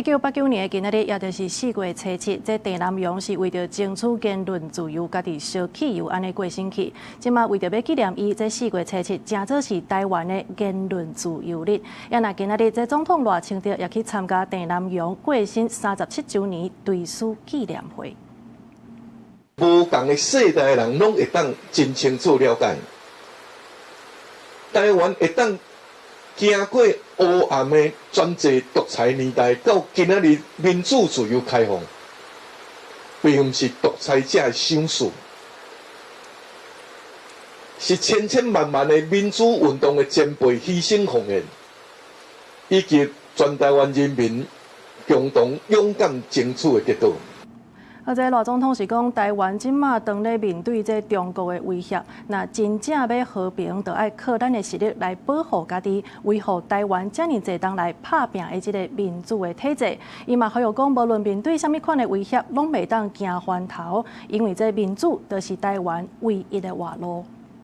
1989年的今仔日，也就是4月初7，這鄭南榕是為着爭取言論自由，家己燒汽油安尼過身去。即馬為着要紀念伊，這4月初7，正做是台灣的言論自由日。也那今仔日，這總統賴清德也去參加鄭南榕過身37週年追思紀念會。無共的世代的人，攏會當真清楚了解，台灣會當經過黑暗的專制獨裁年代，到今仔日民主自由開放，並不是獨裁者的想事，是千千萬萬的民主運動的前輩犧牲奉獻，以及全台灣人民共同勇敢爭取的結果。這賴總統是講，台灣即馬當咧面對這中國的威脅，那真正要和平，就愛靠咱的實力來保護家己，維護台灣遮爾濟當來打拼的這個民主的體制。伊嘛還有講，無論面對什麼款的威脅，攏袂當驚翻頭，因為這民主就是台灣唯一的活路。